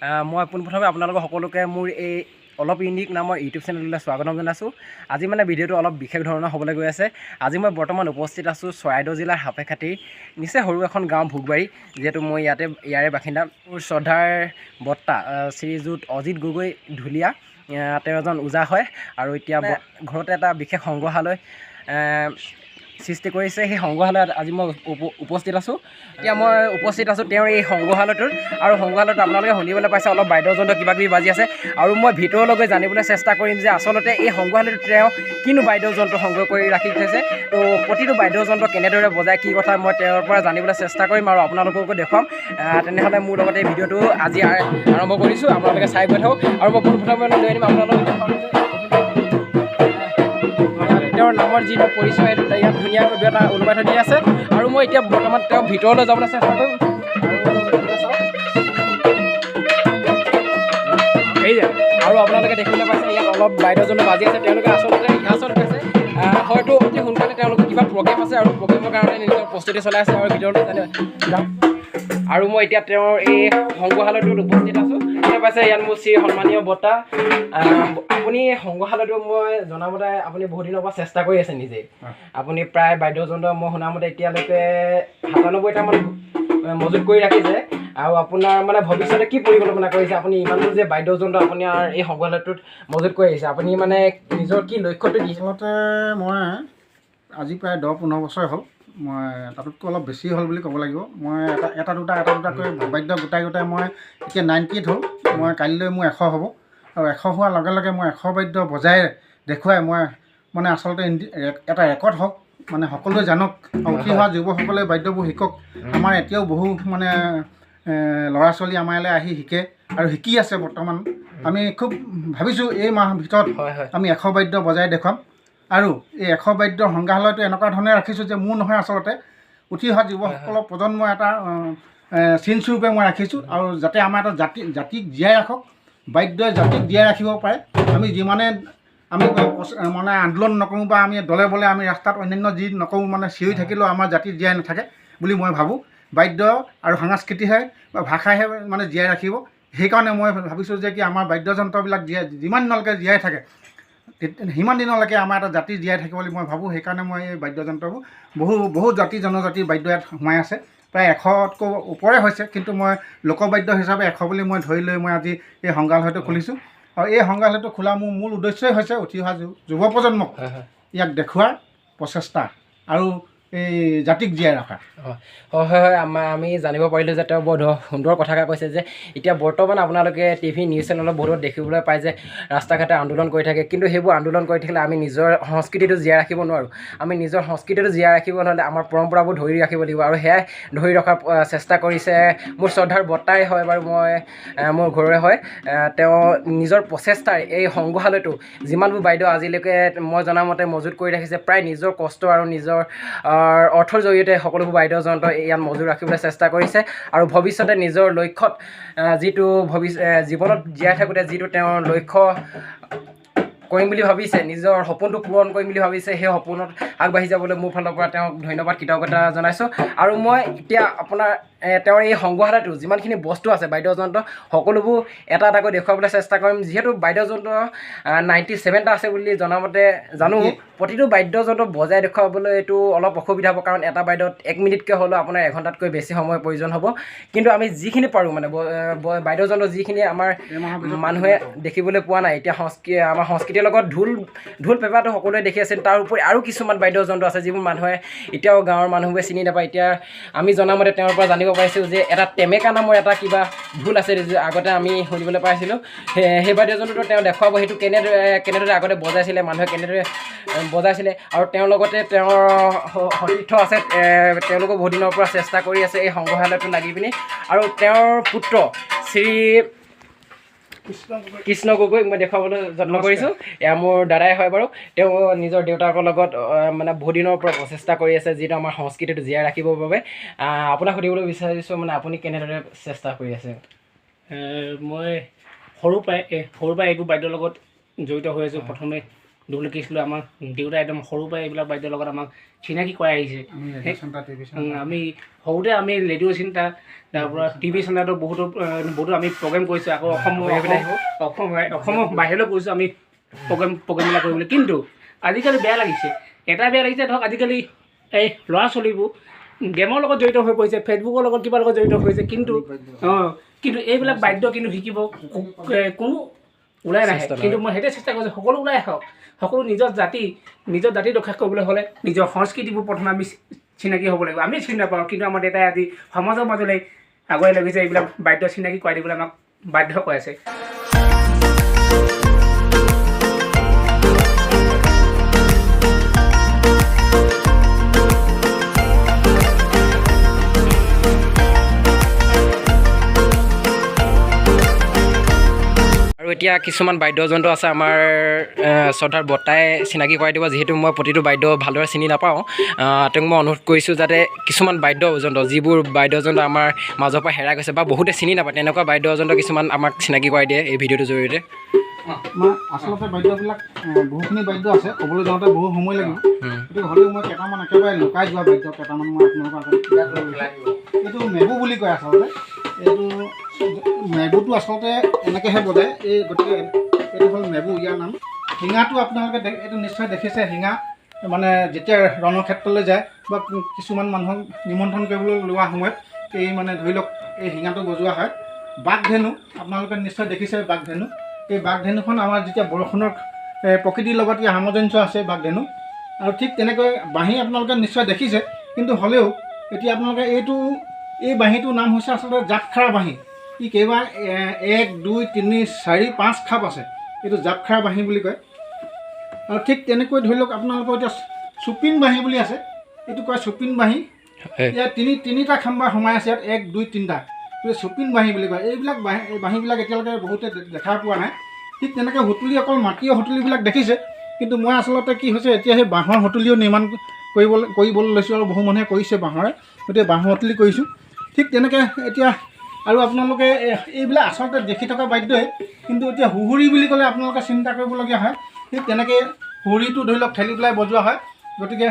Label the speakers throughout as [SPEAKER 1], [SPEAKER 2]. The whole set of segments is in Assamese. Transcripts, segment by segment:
[SPEAKER 1] মই পোনপ্ৰথমে আপোনালোকক সকলোকে মোৰ এই অলপ ইউনিক নামৰ ইউটিউব চেনেললৈ স্বাগতম জনাইছোঁ। আজি মানে ভিডিঅ'টো অলপ বিশেষ ধৰণৰ হ'বলৈ গৈ আছে। আজি মই বৰ্তমান উপস্থিত আছোঁ চৰাইদেউ জিলাৰ সাপেখাতিৰ নিচেই সৰু এখন গাঁও ভোগবাৰী, যিহেতু মই ইয়াৰে বাসিন্দা। মোৰ শ্ৰদ্ধাৰ বৰ্তা শ্ৰীযুত অজিত গগৈ ঢুলীয়া, তেওঁ এজন ওজা হয় আৰু এতিয়া ঘৰতে এটা বিশেষ সংগ্ৰহালয় সৃষ্টি কৰিছে। সেই সংগ্ৰহালয়ত আজি মই উপস্থিত আছোঁ। এতিয়া মই উপস্থিত আছোঁ তেওঁৰ এই সংগ্ৰহালয়টোত, আৰু সংগ্ৰহালয়ত আপোনালোকে শুনিবলৈ পাইছে অলপ বাদ্যযন্ত্ৰ কিবাকিবি বাজি আছে। আৰু মই ভিতৰলৈ জানিবলৈ চেষ্টা কৰিম যে আচলতে এই সংগ্ৰহালয়টোত তেওঁ কিনো বাদ্যযন্ত্ৰ সংগ্ৰহ কৰি ৰাখি থৈছে, তো প্ৰতিটো বাদ্যযন্ত্ৰ কেনেদৰে বজায় কি কথা মই তেওঁৰ পৰা জানিবলৈ চেষ্টা কৰিম আৰু আপোনালোককো দেখুৱাম। তেনেহ'লে মোৰ লগতে এই ভিডিঅ'টো আজি আৰম্ভ কৰিছোঁ। আপোনালোকে চাই গৈ থাকক আৰু মই পোনপ্ৰথমে লৈ আনিম আপোনালোকক তেওঁৰ নামৰ যিটো পৰিচয় সেইটো ইয়াত ধুনীয়াকৈ এটা ওলোমাই থৈ দি আছে। আৰু মই এতিয়া বৰ্তমান তেওঁ ভিতৰলৈ যাবলৈ চেষ্টা কৰিম। আৰু আপোনালোকে দেখিবলৈ পাইছে ইয়াত অলপ বাদ্যযন্ত্ৰ বাজি আছে। তেওঁলোকে আচলতে ৰিহাৰ্চল কৰিছে, হয়তো অতি সোনকালে তেওঁলোকৰ কিবা প্ৰগ্ৰেম আছে আৰু প্ৰগ্ৰেমৰ কাৰণে নিজৰ প্ৰস্তুতি চলাই আছে আৰু ভিতৰলৈ যাম। আৰু মই এতিয়া তেওঁৰ এই সংগ্ৰহালয়টোত উপস্থিত আছোঁ। পাইছে ইয়াত মোৰ শ্ৰী সন্মানীয় বৰ্তা। আপুনি সংগ্ৰহালয়টো মই জনামতে আপুনি বহুত দিনৰ পৰা চেষ্টা কৰি আছে নিজেই। আপুনি প্ৰায় বাদ্যযন্ত্ৰ মই শুনামতে এতিয়ালৈকে ৯৭টামান মজুত কৰি ৰাখিছে। আৰু আপোনাৰ মানে ভৱিষ্যতে কি পৰিকল্পনা কৰিছে? আপুনি ইমানবোৰ যে বাদ্যযন্ত্ৰ আপোনাৰ এই সংগ্ৰহালয়টোত মজুত কৰি আহিছে, আপুনি মানে নিজৰ কি লক্ষ্যটো দিছে?
[SPEAKER 2] আচলতে মই আজি প্ৰায় ১০-১৫ বছৰ হ'ল, মই তাতোতকৈ অলপ বেছি হ'ল বুলি ক'ব লাগিব। মই এটা দুটাকৈ বাদ্য গোটাই মই এতিয়া 98 হ'ল। মই কাইলৈ মোৰ ১০০ হ'ব, আৰু ১০০ হোৱাৰ লগে লগে মই ১০০ বাদ্য বজাই দেখুৱাই মই মানে আচলতে এটা ৰেকৰ্ড হওক, মানে সকলোৱে জানক, আৰু উঠি অহা যুৱকসকলে বাদ্যবোৰ শিকক। আমাৰ এতিয়াও বহু মানে ল'ৰা ছোৱালী আমাৰ ইয়ালৈ আহি শিকে আৰু শিকি আছে বৰ্তমান। আমি খুব ভাবিছোঁ এই মাহৰ ভিতৰত আমি ১০০ বাদ্য বজাই দেখুৱাম। আৰু এই ১০০ বাদ্যৰ সংগ্ৰহালয়টো এনেকুৱা ধৰণে ৰাখিছোঁ যে মোৰ নহয়, আচলতে উঠি অহা যুৱকসকলৰ প্ৰজন্মৰ এটা চিনস্বৰূপে মই ৰাখিছোঁ, আৰু যাতে আমাৰ এটা জাতিক জীয়াই ৰাখক, বাদ্যই জাতিক জীয়াই ৰাখিব পাৰে। আমি যিমানে আমি মানে আন্দোলন নকৰোঁ বা আমি দলে বলে আমি ৰাস্তাত অন্যান্য যি নকৰোঁ, মানে চিঞৰি থাকিলেও আমাৰ জাতি জীয়াই নাথাকে বুলি মই ভাবোঁ। বাদ্য আৰু সংস্কৃতিহে বা ভাষাইহে মানে জীয়াই ৰাখিব। সেইকাৰণে মই ভাবিছোঁ যে কি আমাৰ বাদ্যযন্ত্ৰবিলাক যিমান দিনলৈকে জীয়াই থাকে সিমান দিনলৈকে আমাৰ এটা জাতি জীয়াই থাকিব বুলি মই ভাবোঁ। সেইকাৰণে মই এই বাদ্যযন্ত্ৰবোৰ বহু জাতি জনজাতিৰ বাদ্য ইয়াত সোমাই আছে। প্ৰায় ১০০তকৈ ওপৰে হৈছে, কিন্তু মই লোকবাদ্য হিচাপে ১০০ বুলি মই ধৰি লৈ মই আজি এই সংগ্ৰহালয়টো খুলিছোঁ। আৰু এই সংগ্ৰহালয়টো খোলা মোৰ মূল উদ্দেশ্যই হৈছে উঠি অহা যুৱ প্ৰজন্মক ইয়াক দেখুওৱাৰ প্ৰচেষ্টা আৰু এই জাতিক জীয়াই ৰখা।
[SPEAKER 1] হয়, আমি জানিব পাৰিলোঁ যে তেওঁ বৰ সুন্দৰ কথাকে কৈছে যে এতিয়া বৰ্তমান আপোনালোকে টিভি নিউজ চেনেলত বহুত দেখিবলৈ পায় যে ৰাস্তা ঘাটে আন্দোলন কৰি থাকে, কিন্তু সেইবোৰ আন্দোলন কৰি থাকিলে আমি নিজৰ সংস্কৃতিটো জীয়াই ৰাখিব নোৱাৰোঁ। আমি নিজৰ সংস্কৃতিটো জীয়াই ৰাখিব হ'লে আমাৰ পৰম্পৰাবোৰ ধৰি ৰাখিব লাগিব, আৰু সেয়াই ধৰি ৰখাৰ চেষ্টা কৰিছে মোৰ শ্ৰদ্ধাৰ বৰ্তাই হয় বাৰু, মোৰ ঘৰৰে হয়। তেওঁ নিজৰ প্ৰচেষ্টাৰে এই সংগ্ৰহালয়টো যিমানবোৰ বাইদেউ আজিলৈকে মই জনামতে মজুত কৰি ৰাখিছে, প্ৰায় নিজৰ কষ্ট আৰু নিজৰ অৰ্থৰ জৰিয়তে সকলোবোৰ বাদ্যযন্ত্ৰ ইয়াত মজুত ৰাখিবলৈ চেষ্টা কৰিছে। আৰু ভৱিষ্যতে নিজৰ লক্ষ্যত যিটো জীৱনত জীয়াই থাকোঁতে যিটো তেওঁৰ লক্ষ্য কৰিম বুলি ভাবিছে, নিজৰ সপোনটো পূৰণ কৰিম বুলি ভাবিছে, সেই সপোনত আগবাঢ়ি যাবলৈ মোৰ ফালৰ পৰা তেওঁক ধন্যবাদ কৃতজ্ঞতা জনাইছোঁ। আৰু মই এতিয়া আপোনাৰ তেওঁৰ এই সংগ্ৰহালয়টো যিমানখিনি বস্তু আছে বাদ্যযন্ত্ৰ সকলোবোৰ এটা এটাকৈ দেখুৱাবলৈ চেষ্টা কৰিম। যিহেতু বাদ্যযন্ত্ৰ 97টা আছে বুলি জনামতে জানো, প্ৰতিটো বাদ্যযন্ত্ৰ বজাই দেখুৱাবলৈ এইটো অলপ অসুবিধা হ'ব, কাৰণ এটা বাদ্যত 1 মিনিটকৈ হ'লেও আপোনাৰ এঘণ্টাতকৈ বেছি সময়ৰ প্ৰয়োজন হ'ব। কিন্তু আমি যিখিনি পাৰোঁ মানে বাদ্যযন্ত্ৰ যিখিনি আমাৰ মানুহে দেখিবলৈ পোৱা নাই, এতিয়া আমাৰ সংস্কৃতিৰ লগত ঢোল পেঁপাটো সকলোৱে দেখি আছিল, তাৰ উপৰি আৰু কিছুমান বাদ্যযন্ত্ৰ আছে যিবোৰ মানুহে এতিয়াও গাঁৱৰ মানুহবোৰে চিনি নাপায়। এতিয়া আমি জনামতে তেওঁৰ পৰা জানিব পাৰিছোঁ যে এটা টেমেকা নামৰ এটা কিবা ঢোল আছে, আগতে আমি শুনিবলৈ পাইছিলোঁ। সেই বাদ্যযন্ত্ৰটো তেওঁ দেখুৱাব, সেইটো কেনেদৰে আগতে বজাইছিলে, মানুহে কেনেদৰে বজাইছিলে, আৰু তেওঁৰ লগতে তেওঁৰ সতীৰ্থ আছে, তেওঁলোকো বহুত দিনৰ পৰা চেষ্টা কৰি আছে এই সংগ্ৰহালয়টো লাগি পিনি। আৰু তেওঁৰ পুত্ৰ শ্ৰী কৃষ্ণ গগৈক মই দেখুৱাবলৈ যত্ন কৰিছোঁ। এয়া মোৰ দাদাই হয় বাৰু। তেওঁ নিজৰ দেউতাকৰ লগত মানে বহুত দিনৰ পৰা প্ৰচেষ্টা কৰি আছে যিটো আমাৰ সংস্কৃতিটো জীয়াই ৰাখিবৰ বাবে। আপোনাক সুধিবলৈ বিচাৰিছোঁ মানে আপুনি কেনেদৰে চেষ্টা কৰি আছে?
[SPEAKER 3] মই সৰুৰ পৰাই এইবোৰ বাদ্যৰ লগত জড়িত হৈ আছোঁ। প্ৰথমে ঢোল শিকিছিলোঁ। আমাৰ দেউতাই একদম সৰুৰ পৰাই এইবিলাক বাদ্যৰ লগত আমাক চিনাকি কৰাই আহিছে। আমি সৰুতে আমি ৰেডিঅ' চেণ্টাৰ তাৰপৰা টিভি চেণ্টাৰতো বহুতো আমি প্ৰগ্ৰেম কৰিছোঁ। আকৌ অসমৰ বাহিৰলৈ গৈছোঁ আমি প্ৰগ্ৰেমবিলাক কৰিবলৈ। কিন্তু আজিকালি বেয়া লাগিছে, ধৰক আজিকালি এই ল'ৰা ছোৱালীবোৰ গেমৰ লগত জড়িত হৈ পৰিছে, ফেচবুকৰ লগত কিবা লগত জড়িত হৈছে। কিন্তু এইবিলাক বাদ্য কিন্তু শিকিব কোনো ওলাই নাহে। কিন্তু মই সেইটোৱে চেষ্টা কৰিছোঁ সকলো ওলাই আহক, সকলো নিজৰ জাতি ৰক্ষা কৰিবলৈ হ'লে নিজৰ সংস্কৃতিবোৰ প্ৰথমে আমি চিনাকি হ'ব লাগিব। আমি চিনি নাপাওঁ, কিন্তু আমাৰ দেউতাই আজি সমাজৰ মাজলৈ আগুৱাই লৈ গৈছে, এইবিলাক বাদ্য চিনাকি কৰাই দিবলৈ আমাক বাধ্য কৰাইছে।
[SPEAKER 1] আৰু এতিয়া কিছুমান বাদ্যযন্ত্ৰ আছে আমাৰ শ্ৰদ্ধাৰ বৰ্তাই চিনাকি কৰাই দিব। যিহেতু মই প্ৰতিটো বাদ্য ভালদৰে চিনি নাপাওঁ, তেওঁক মই অনুৰোধ কৰিছোঁ যাতে কিছুমান বাদ্যযন্ত্ৰ যিবোৰ বাদ্যযন্ত্ৰ আমাৰ মাজৰ পৰা হেৰাই গৈছে বা বহুতে চিনি নাপায়, তেনেকুৱা বাদ্যযন্ত্ৰ কিছুমান আমাক চিনাকি কৰাই দিয়ে এই ভিডিঅ'টোৰ জৰিয়তে।
[SPEAKER 2] আচলতে বাদ্যবিলাক বহুখিনি বাদ্য আছে, ক'বলৈ যাওঁতে বহু সময় লাগিব। গতিকে হ'লেও মই কেইটামান একেবাৰে লুকাই যোৱা বাদ্য কেইটামান মই আপোনালোকৰ আগত এইটো মেবু বুলি কয়। আচলতে এইটো মেবুটো আচলতে এনেকৈহে বজায়। গতিকে এইটো হ'ল মেবু, ইয়াৰ নাম। শিঙাটো আপোনালোকে এইটো নিশ্চয় দেখিছে। শিঙা মানে যেতিয়া ৰণক্ষেত্ৰলৈ যায় বা কিছুমান মানুহক নিমন্ত্ৰণ কৰিবলৈ লোৱা সময়ত এই মানে ধৰি লওক এই শিঙাটো বজোৱা হয়। বাঘধেনু আপোনালোকে নিশ্চয় দেখিছে। বাঘধেনু, এই বাঘধেনুখন আমাৰ যেতিয়া বৰষুণৰ প্ৰকৃতিৰ লগত ইয়াৰ সামঞ্জস্য আছে বাঘধেনু। আৰু ঠিক তেনেকৈ বাঁহী আপোনালোকে নিশ্চয় দেখিছে। কিন্তু হ'লেও এতিয়া আপোনালোকে এই বাঁহীটোৰ নাম হৈছে আচলতে জাপখাৰা বাঁহী। ই কেইবা 1 2 3 4 5 খাপ আছে। এইটো জাপখাৰা বাঁহী বুলি কয়। আৰু ঠিক তেনেকৈ ধৰি লওক আপোনালোকৰ এতিয়া চুপিন বাঁহী বুলি আছে, এইটো কয় চুপিন বাঁহী। ইয়াত তিনিটা খাম্বা সোমাই আছে, ইয়াত 1 2 3টা, এইটো চুপিন বাঁহী বুলি কয়। এইবিলাক বাঁহীবিলাক এতিয়ালৈকে বহুতে দেখা পোৱা নাই। ঠিক তেনেকৈ সুতুলি অকল মাটিৰ সুতুলিবিলাক দেখিছে। কিন্তু মই আচলতে কি হৈছে, এতিয়া সেই বাঁহৰ সুতুলিও নিৰ্মাণ কৰিবলৈ লৈছোঁ আৰু বহু মানুহে কৰিছে বাঁহৰে। গতিকে বাঁহৰ সুতুলি কৰিছোঁ। ঠিক তেনেকৈ এতিয়া আৰু আপোনালোকে এইবিলাক আচলতে দেখি থকা বাদ্যই, কিন্তু এতিয়া হুহুৰি বুলি ক'লে আপোনালোকে চিন্তা কৰিবলগীয়া হয়। ঠিক তেনেকৈ হুৰিটো ধৰি লওক ঠেলি পেলাই বজোৱা হয়। গতিকে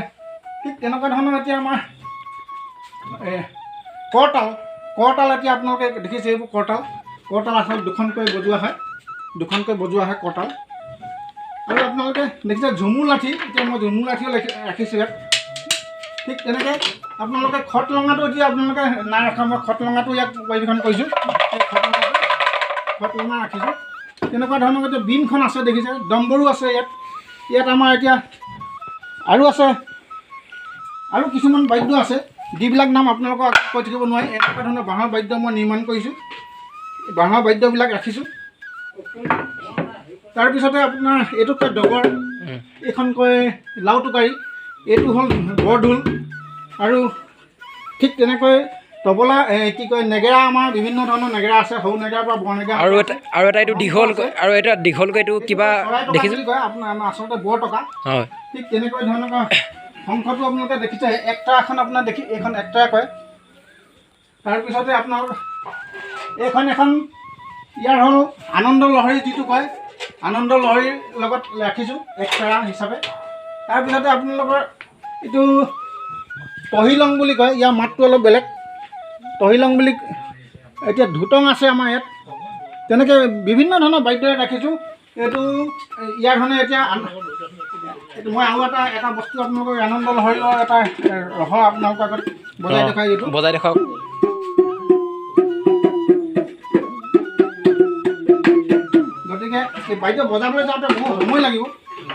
[SPEAKER 2] ঠিক তেনেকুৱা ধৰণৰ এতিয়া আমাৰ কৰতাল এতিয়া আপোনালোকে দেখিছে। এইবোৰ কৰতাল আচলতে দুখনকৈ বজোৱা হয় কৰতাল। আৰু আপোনালোকে দেখিছে ঝুমুৰ লাঠি। এতিয়া মই ঝুমুৰ লাঠিও ৰাখিছোঁ ইয়াত। ঠিক তেনেকৈ আপোনালোকে খটলঙাটো এতিয়া আপোনালোকে নাই ৰখা, মই খটলঙাটো ইয়াত পৰিৱেশন কৰিছোঁ। এই খটলঙা ৰাখিছোঁ। তেনেকুৱা ধৰণৰ এতিয়া বিনখন আছে দেখিছে, ডম্বৰু আছে ইয়াত আমাৰ এতিয়া আৰু আছে আৰু কিছুমান বাদ্য আছে, যিবিলাক নাম আপোনালোকক কৈ থাকিব নোৱাৰি। এনেকুৱা ধৰণৰ বাঁহৰ বাদ্য মই নিৰ্মাণ কৰিছোঁ, বাঁহৰ বাদ্যবিলাক ৰাখিছোঁ। তাৰপিছতে আপোনাৰ এইটো কয় ডগৰ, এইখন কয় লাওটোকাৰী, এইটো হ'ল বৰঢোল। আৰু ঠিক তেনেকৈ তবলা, কি কয় নেগেৰা। আমাৰ বিভিন্ন ধৰণৰ নেগেৰা আছে, সৰু নেগেৰাৰ পৰা বৰ নেগেৰা।
[SPEAKER 1] আৰু এটা এইটো দীঘলকৈ, আৰু এটা দীঘলকৈ এইটো কিবা দেখিছোঁ
[SPEAKER 2] কয় আপোনাৰ আচলতে বৰ টকা।
[SPEAKER 1] হয়,
[SPEAKER 2] ঠিক তেনেকৈ ধৰণৰ শংখটো আপোনালোকে দেখিছে। একতাৰাখন আপোনাৰ এইখন একতাৰা কয়। তাৰপিছতে আপোনাৰ এখন ইয়াৰ হ'ল আনন্দ লহৰী, যিটো কয় আনন্দ লহৰীৰ লগত ৰাখিছোঁ একতাৰা হিচাপে। তাৰপিছতে আপোনালোকৰ এইটো তহিলং বুলি কয়, ইয়াৰ মাতটো অলপ বেলেগ। তহিলং বুলি এতিয়া ধুতং আছে আমাৰ ইয়াত। তেনেকৈ বিভিন্ন ধৰণৰ বাদ্য ৰাখিছোঁ। ইয়াৰ ধৰণে এতিয়া মই আৰু এটা বস্তু আপোনালোকৰ আনন্দ লহৰীৰ এটা ৰহ আপোনালোকৰ আগত বজাই দেখুৱাই এইটো
[SPEAKER 1] বজাই দেখুৱাওক।
[SPEAKER 2] গতিকে এই বাদ্য বজাবলৈ যাওঁতে বহু সময় লাগিব।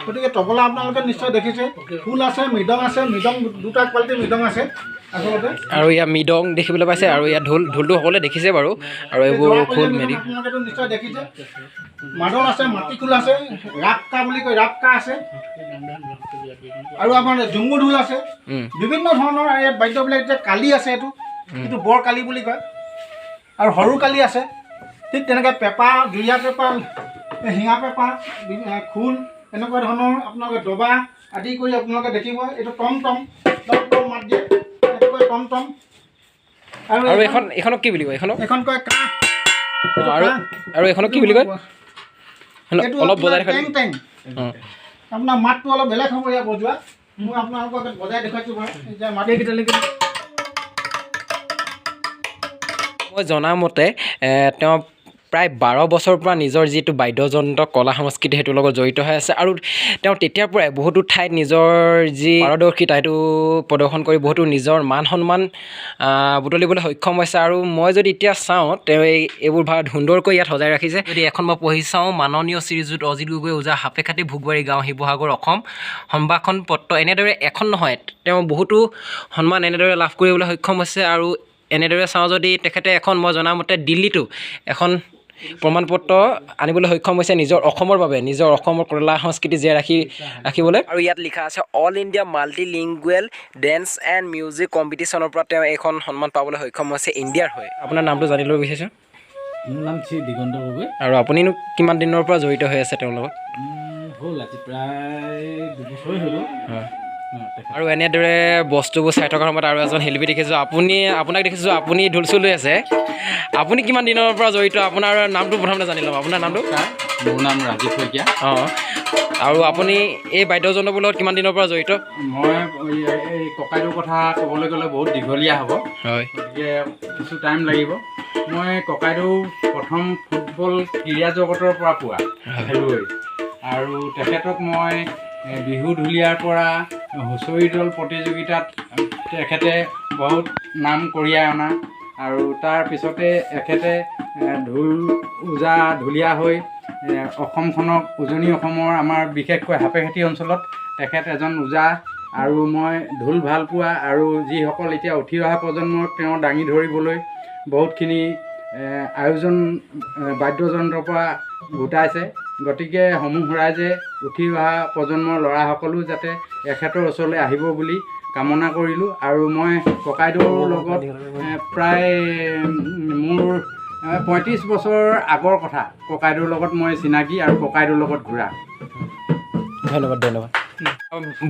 [SPEAKER 2] গতিকে তবলা আপোনালোকে নিশ্চয় দেখিছে, খোল আছে, মৃদং আছে। মৃদং দুটা কোৱালিটিৰ মৃদং আছে আচলতে।
[SPEAKER 1] আৰু ইয়াত মৃদং দেখিবলৈ পাইছে, আৰু ইয়াত ঢোলটো সকলোৱে দেখিছে বাৰু। আৰু এইবোৰ খোল মেলি
[SPEAKER 2] আপোনালোকেতো নিশ্চয় দেখিছে। মাদল আছে, মাটিখোল আছে, ৰাপকা বুলি কয়, ৰাপকা আছে। আৰু আমাৰ জুমুৰ ঢোল আছে। বিভিন্ন ধৰণৰ ইয়াত বাদ্যবিলাক। এতিয়া কালি আছে, এইটো বৰ কালি বুলি কয়। আৰু সৰু কালি আছে। ঠিক তেনেকৈ পেঁপা, জুৰীয়া পেঁপা, শিঙা পেঁপা, খোল, এনেকুৱা ধৰণৰ আপোনালোকে ডবা আদি কৰি আপোনালোকে দেখিব। এইটো টমটম মাত দিয়ে, এইটো কয় টমটম। আৰু
[SPEAKER 1] এইখনক কি বুলি কয়?
[SPEAKER 2] এখন কয় কাঁহ।
[SPEAKER 1] আৰু এইখনক কি বুলি কয়? অলপ বজাই
[SPEAKER 2] টেং টেং। আপোনাৰ মাতটো অলপ বেলেগ হ'ব ইয়াত বজোৱা মই আপোনালোকক বজাই দেখুৱাইছোঁ বাৰু এতিয়া মাত
[SPEAKER 1] মই জনামতে তেওঁ প্ৰায় 12 বছৰৰ পৰা নিজৰ যিটো বাদ্যযন্ত্ৰ কলা সংস্কৃতি সেইটোৰ লগত জড়িত হৈ আছে আৰু তেওঁ তেতিয়াৰ পৰাই বহুতো ঠাইত নিজৰ যি পাৰদৰ্শিতা সেইটো প্ৰদৰ্শন কৰি বহুতো নিজৰ মান সন্মান বুটলিবলৈ সক্ষম হৈছে আৰু মই যদি এতিয়া চাওঁ তেওঁ এইবোৰ সুন্দৰকৈ ইয়াত সজাই ৰাখিছে যদি এখন মই পঢ়ি চাওঁ মাননীয় শ্ৰীযুত অজিত গগৈ ওজা সাপেখাতি ভোগবাৰী গাঁও শিৱসাগৰ অসম সম্ভাষণ পত্ৰ এনেদৰে এখন নহয় তেওঁ বহুতো সন্মান এনেদৰে লাভ কৰিবলৈ সক্ষম হৈছে আৰু এনেদৰে চাওঁ যদি তেখেতে এখন মই জনামতে দিল্লীতো এখন প্ৰমাণপত্ৰ আনিবলৈ সক্ষম হৈছে নিজৰ অসমৰ বাবে নিজৰ অসমৰ কলা সংস্কৃতি জীয়াই ৰাখিবলৈ আৰু ইয়াত লিখা আছে all India multilingual dance and music কম্পিটিশ্যনৰ পৰা তেওঁ এইখন সন্মান পাবলৈ সক্ষম হৈছে ইণ্ডিয়াৰ হৈ আপোনাৰ নামটো জানিব বিচাৰিছোঁ
[SPEAKER 4] মোৰ নাম শ্ৰী দিগন্ত গগৈ
[SPEAKER 1] আৰু আপুনিনো কিমান দিনৰ পৰা জড়িত হৈ আছে তেওঁৰ লগত
[SPEAKER 4] হ'ল আজি প্ৰায় 2 বছৰেই হৈ গ'ল
[SPEAKER 1] হয় আৰু এনেদৰে বস্তুবোৰ চাই থকাৰ সময়ত আৰু এজন শিল্পী দেখিছোঁ আপোনাক দেখিছোঁ আপুনি ঢোল চোল লৈ আছে আপুনি কিমান দিনৰ পৰা জড়িত আপোনাৰ নামটো প্ৰথমতে জানি ল'ম আপোনাৰ নামটো
[SPEAKER 4] মোৰ নাম ৰাজীৱ শইকীয়া
[SPEAKER 1] অঁ আৰু আপুনি এই বাদ্যযন্ত্ৰবোৰ লগত কিমান দিনৰ পৰা জড়িত
[SPEAKER 4] মই এই ককাইদেউৰ কথা ক'বলৈ গ'লে বহুত দীঘলীয়া হ'ব
[SPEAKER 1] হয়
[SPEAKER 4] গতিকে কিছু টাইম লাগিব মই ককাইদেউ প্ৰথম ফুটবল ক্ৰীড়া জগতৰ পৰা পোৱা খেলুৱৈ আৰু তেখেতক মই বিহু ঢুলীয়াৰ পৰা হুঁচৰি দল প্ৰতিযোগিতাত তেখেতে বহুত নাম কঢ়িয়াই অনা আৰু তাৰ পিছতে এখেতে ঢোল ওজা ঢুলীয়া হৈ অসমখনক উজনি অসমৰ আমাৰ বিশেষকৈ সাপেখাতি অঞ্চলত তেখেত এজন ওজা আৰু মই ঢোল ভাল পোৱা আৰু যিসকল এতিয়া উঠি অহা প্ৰজন্মক তেওঁ দাঙি ধৰিবলৈ বহুতখিনি আয়োজন বাদ্যযন্ত্ৰৰ পৰা গোটাইছে গতিকে সমূহ ৰাইজে উঠি অহা প্ৰজন্মৰ ল'ৰাসকলো যাতে এখেতৰ ওচৰলৈ আহিব বুলি কামনা কৰিলোঁ আৰু মই ককাইদেউৰ লগত প্ৰায় মোৰ 35 বছৰ আগৰ কথা ককাইদেউৰ লগত মই চিনাকি আৰু ককাইদেউৰ লগত ঘূৰা
[SPEAKER 1] ধন্যবাদ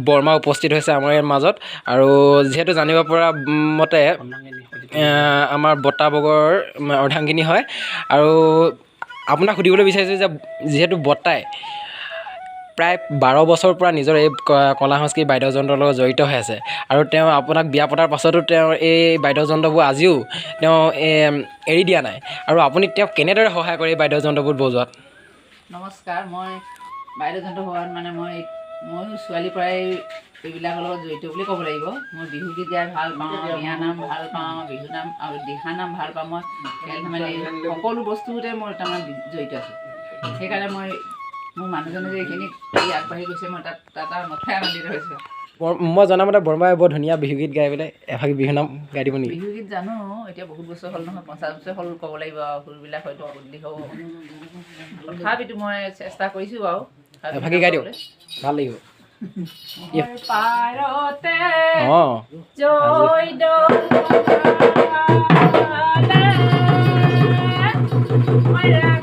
[SPEAKER 1] বৰ্মা উপস্থিত হৈছে আমাৰ ইয়াৰ মাজত আৰু যিহেতু জানিব পৰা মতে আমাৰ বৰ্তা বগৰ অৰ্ধাংগিনী হয় আৰু আপোনাক সুধিবলৈ বিচাৰিছোঁ যে যিহেতু বৰ্তাই প্ৰায় 12 বছৰৰ পৰা নিজৰ এই কলা সংস্কৃতি বাদ্যযন্ত্ৰৰ লগত জড়িত হৈ আছে আৰু তেওঁ আপোনাক বিয়া পতাৰ পাছতো তেওঁৰ এই বাদ্যযন্ত্ৰবোৰ আজিও তেওঁ এৰি দিয়া নাই আৰু আপুনি তেওঁক কেনেদৰে সহায় কৰে এই বাদ্যযন্ত্ৰবোৰ বজোৱাত
[SPEAKER 5] নমস্কাৰ মই বাদ্যযন্ত্ৰ হোৱাত মানে ময়ো ছোৱালীৰ পৰাই এইবিলাকৰ লগত জড়িত বুলি ক'ব লাগিব মই বিহুগীত গাই ভাল পাওঁ বিয়ানাম ভাল পাওঁ বিহু নাম আৰু দিহানাম ভাল পাওঁ মই খেল ধেমালি সকলো বস্তুতে মই তাৰমানে জড়িত আছোঁ সেইকাৰণে মই মোৰ মানুহজনে যে এইখিনি আগবাঢ়ি গৈছে মই তাত নথৈ আনন্দিত হৈছোঁ
[SPEAKER 1] মই জনামতে বৰ্মাই বৰ ধুনীয়া বিহুগীত গাই পেলাই এভাগি বিহুনাম গাই দিব নেকি
[SPEAKER 5] বিহুগীত জানো এতিয়া বহুত বছৰ হ'ল নহয় 50 বছৰ হ'ল ক'ব লাগিব আৰু সুৰবিলাক হয়তো শুদ্ধি হ'ব তথাপিতো মই চেষ্টা কৰিছোঁ বাৰু
[SPEAKER 1] এভাগি গাই দিয়ক ভাল লাগিব
[SPEAKER 5] পাৰতে
[SPEAKER 1] অঁ
[SPEAKER 5] জয়
[SPEAKER 6] Yeah.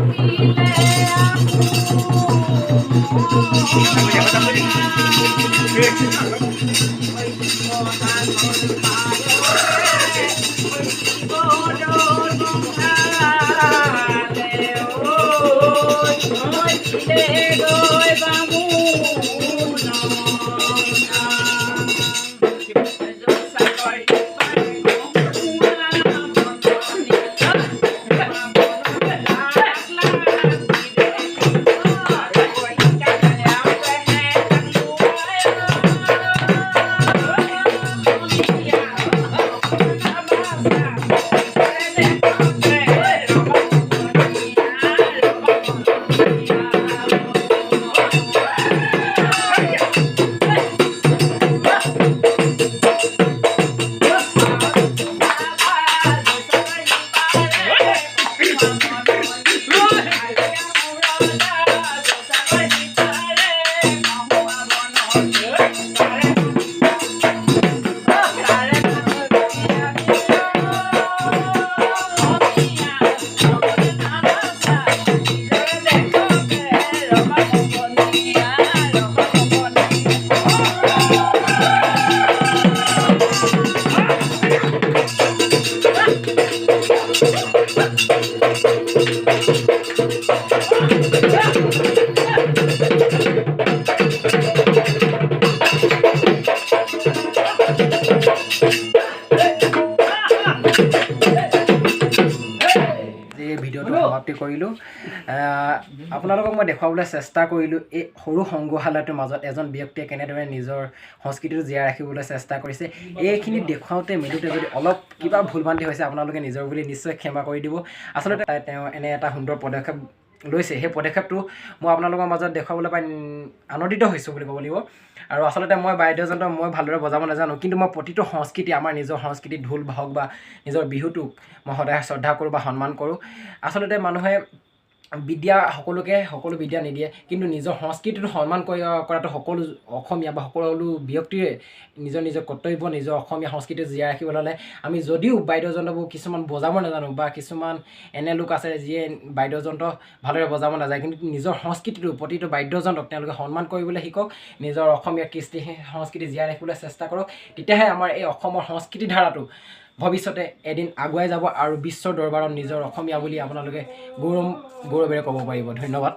[SPEAKER 1] আপোনালোকক মই দেখুৱাবলৈ চেষ্টা কৰিলোঁ এই সৰু সংগ্ৰহালয়টোৰ মাজত এজন ব্যক্তিয়ে কেনেদৰে নিজৰ সংস্কৃতিটো জীয়াই ৰাখিবলৈ চেষ্টা কৰিছে। এইখিনি দেখুৱাওঁতে মেলোঁতে যদি অলপ কিবা ভুল ভ্ৰান্তি হৈছে আপোনালোকে নিজৰ বুলি নিশ্চয় ক্ষমা কৰি দিব। আচলতে তেওঁ এনে এটা সুন্দৰ পদক্ষেপ লৈছে, সেই পদক্ষেপটো মই আপোনালোকৰ মাজত দেখুৱাবলৈ পাই আনন্দিত হৈছোঁ বুলি ক'ব লাগিব। আৰু আচলতে মই বাদ্যযন্ত্ৰ মই ভালদৰে বজাব নাজানো, কিন্তু মই প্ৰতিটো সংস্কৃতি আমাৰ নিজৰ সংস্কৃতি ঢোল হওক বা নিজৰ বিহুটোক মই সদায় শ্ৰদ্ধা কৰোঁ বা সন্মান কৰোঁ। আচলতে মানুহে বিদ্যা সকলো বিদ্যা নিদিয়ে, কিন্তু নিজৰ সংস্কৃতিটো সন্মান কৰাটো সকলো অসমীয়া বা সকলো ব্যক্তিৰে নিজৰ কৰ্তব্য। নিজৰ অসমীয়া সংস্কৃতি জীয়াই ৰাখিবলৈ হ'লে আমি যদিও বাদ্যযন্ত্ৰবোৰ কিছুমান বজাব নাজানো বা কিছুমান এনে লোক আছে যিয়ে বাদ্যযন্ত্ৰ ভালদৰে বজাব নাযায়, কিন্তু নিজৰ সংস্কৃতিটো প্ৰতিটো বাদ্যযন্ত্ৰক তেওঁলোকে সন্মান কৰিবলৈ শিকক, নিজৰ অসমীয়া কৃষ্টি সংস্কৃতি জীয়াই ৰাখিবলৈ চেষ্টা কৰক। তেতিয়াহে আমাৰ এই অসমৰ সংস্কৃতি ধাৰাটো ভৱিষ্যতে এদিন আগুৱাই যাব আৰু বিশ্বৰ দৰবাৰত নিজৰ অসমীয়া বুলি আপোনালোকে গৌৰৱেৰে ক'ব পাৰিব। ধন্যবাদ।